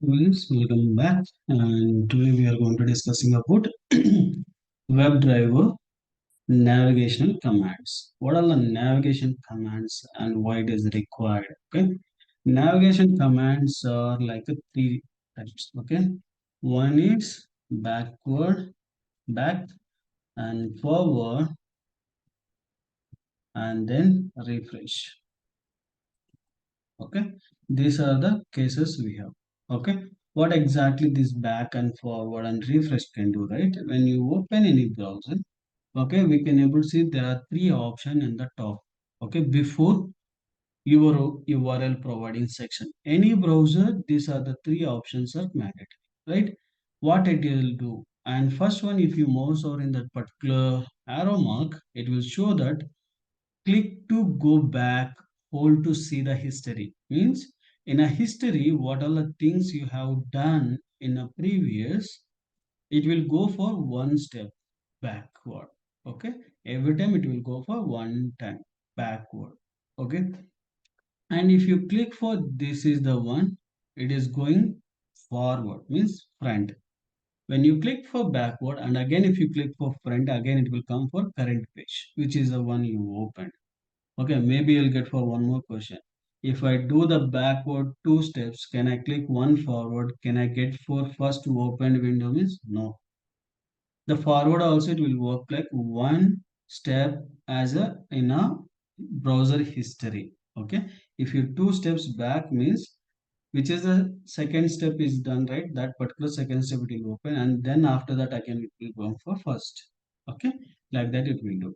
Friends, welcome back. And today we are going to discussing about WebDriver navigational commands. What are the navigation commands and why it is required? Okay, navigation commands are like a three types. Okay, one is backward, back, and forward, and then refresh. Okay, these are the cases we have. Okay, what exactly this back and forward and refresh can do, right? When you open any browser, okay, we can able to see there are three options in the top. Okay, before your URL providing section, any browser, these are the three options are mandatory, right? What it will do, and first one, if you mouse over in that particular arrow mark, it will show that click to go back, hold to see the history. Means in a history, what are the things you have done in a previous, it will go for one step backward. Okay. Every time it will go for one time backward. Okay. And if you click for this is the one, it is going forward, means front. When you click for backward and again if you click for front, again it will come for current page, which is the one you opened. Okay, maybe you'll get for one more question. If I do the backward two steps, can I click one forward? Can I get for first opened window? Means no. The forward also it will work like one step as a in a browser history. Okay, if you two steps back means which is the second step is done, right? That particular second step it will open, and then after that again it will go for first. Okay, like that it will do.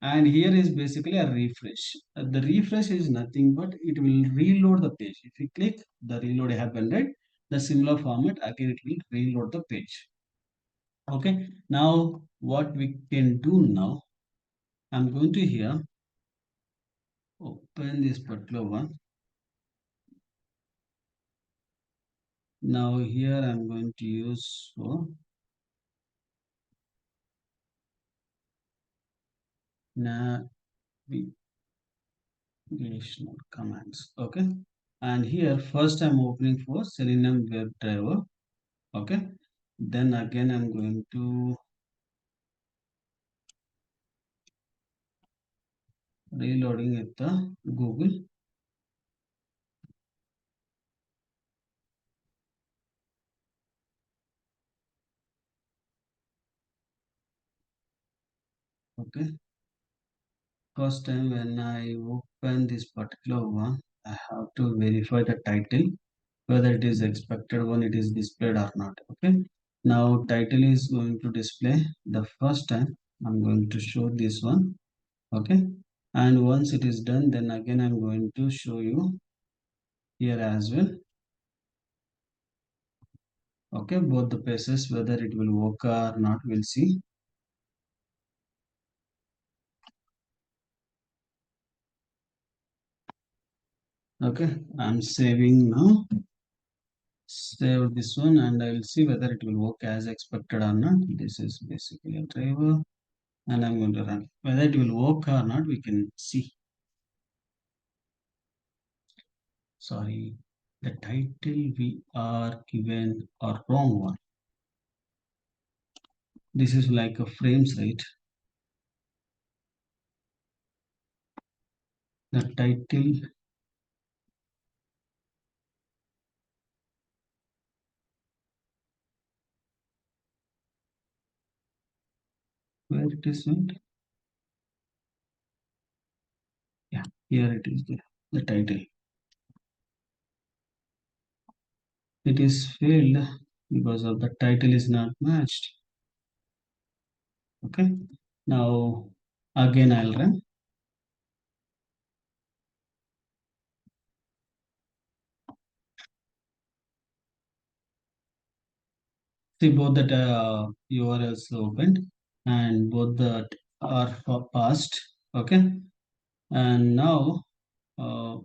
And here is basically a refresh. The refresh is nothing but it will reload the page. If you click, the reload happened, right? The similar format, again it will reload the page. Okay, now what we can do now, I'm going to here open this particular one. Now here I'm going to use for navigational commands. Okay, and here first I'm opening for Selenium WebDriver. Okay, then again I'm going to reloading at the Google. Okay, first time when I open this particular one, I have to verify the title whether it is expected one it is displayed or not. Okay, now title is going to display the first time. I'm going to show this one. Okay, and once it is done, then again I'm going to show you here as well. Okay, both the places whether it will work or not, we'll see. Okay, I'm saving now. Save this one and I will see whether it will work as expected or not. This is basically a driver and I'm going to run. Whether it will work or not, we can see. Sorry, the title we are given or wrong one. This is like a frames rate. The title, where it is went? Yeah, here it is there. The title. It is failed because of the title is not matched. Okay, now again I'll run. See both that URLs opened and both that are passed. Okay, and now uh,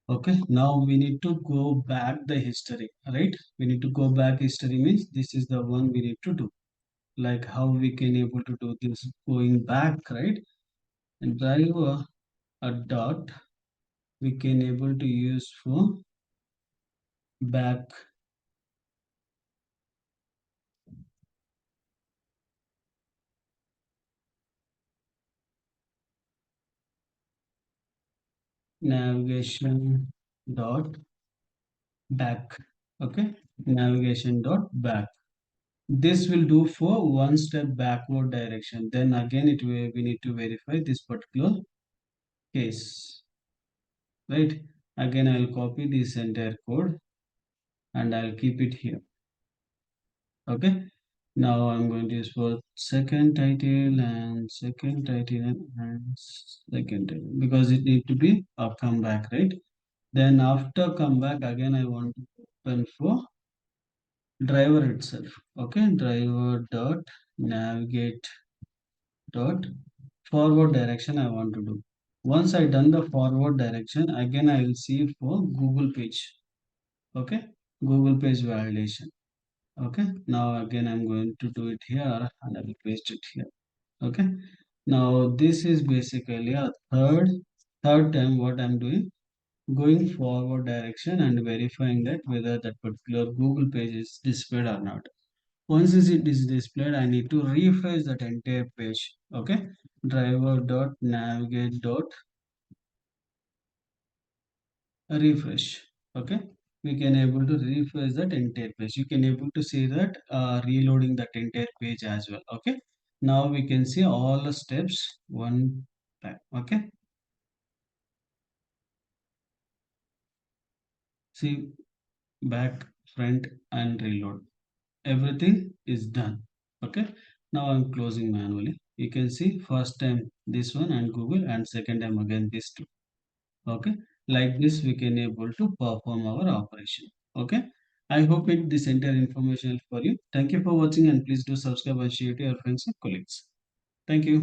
okay, now we need to go back the history, right? We need to go back history means this is the one we need to do. like how we can able to do this going back, right? And driver a dot we can able to use for back navigation dot back. Okay, navigation dot back. This will do for one step backward direction. Then again, we need to verify this particular case, right? Again, I'll copy this entire code and I'll keep it here. Okay. Now I'm going to use for second title and second title and second title because it need to be a comeback, right? Then after comeback again, I want to open for driver itself. Okay, driver dot navigate dot forward direction I want to do. Once I done the forward direction, again I will see for Google page. Okay, Google page validation. Okay, now again I'm going to do it here and I will paste it here. Okay, now this is basically a third time what I'm doing, going forward direction and verifying that whether that particular Google page is displayed or not. Once it is displayed, I need to refresh that entire page. Okay, driver dot navigate dot refresh. Okay, we can able to refresh that entire page. You can able to see that reloading that entire page as well. Okay, now we can see all the steps one time. Okay, see back, front, and reload. Everything is done. Okay, now I'm closing manually. You can see first time this one and Google and second time again this two. Okay, like this we can able to perform our operation. Okay, I hope this entire information is for you. Thank you for watching and please do subscribe and share to your friends and colleagues. Thank you.